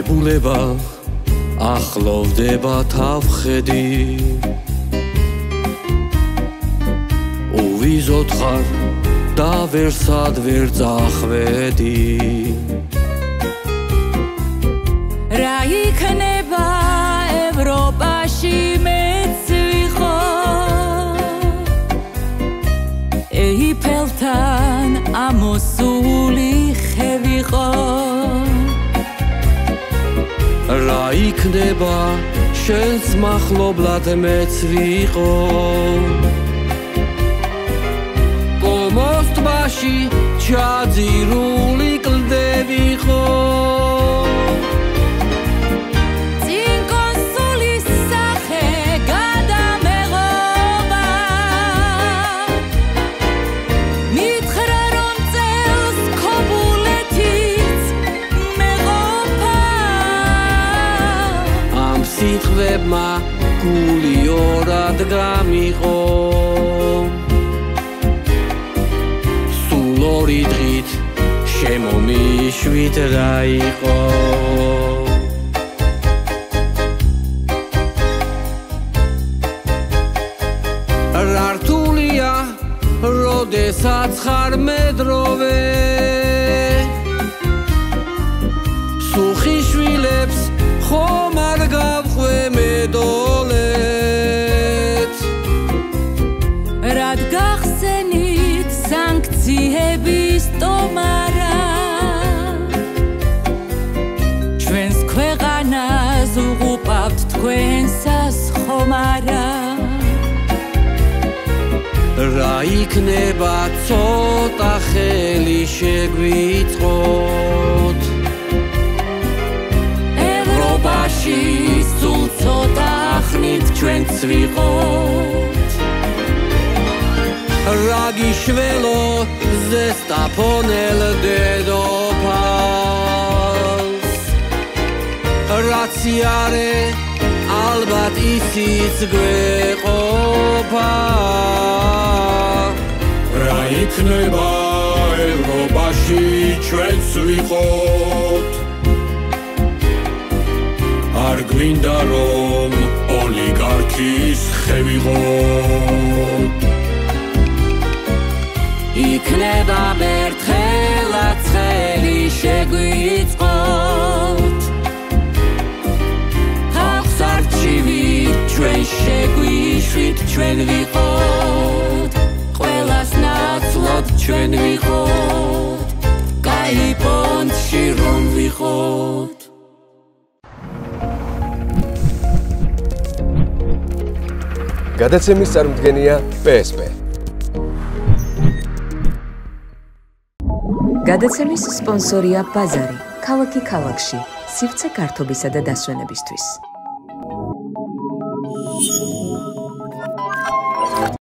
დებულება ახლოვდება თავხედი უვიზოთ ხარ და ვერსად ვერ წახვედი რა იქნება ევროპაში მეც ვიხარ ეიფელთან ამოსული ხე ვიყარ რა იქნება შენს მახლობლად მეც ვიყო კომოს ტბაში ჩაძირული კლდები ხო წინ კონსულის სახე გადამეღობა მითხრა რომ წელს ქობულეთიც მეღობა ამ სიტყვებმა გული ორად გამიყო ორი დღით შემომიშვით რა იყო რა რთულია როდესაც ხარ მედროვე სუხი შვილებს ხომ არ გავხვე მედოლეთ რად გახსენით სანქციების ტომარა ჩვენს ქვეყანას უღუპავთ თქვენსას ხომარა რა იქნება ცოტა ხელი შეგვიწყოთ ევროპაში სულ ცოტა ხნით ჩვენც ვიყოთ რა გიშველო ზესტაფონელ დედოფალს რაც იარე ალბათ ისიც გვეყოფა რა იქნება ევროპაში ჩვენც ვიყოთ არ გვინდა რომ ოლიგარქის ხე ვიყოთ იქნება მერთხელაც ხელი შეგვიწყოთ ხალხს არჩივით ჩვენ შეგვიშვით ჩვენ ვიყოთ ყველას ნაცვლად ჩვენ ვიყოთ კაი პონტში რომ ვიყოთ გადაცემის წარმოდგენია PSP გადაცემის სპონსორია ბაზარი ქალაქი ქალაქში სივრცე გართობისა და დასვენებისთვის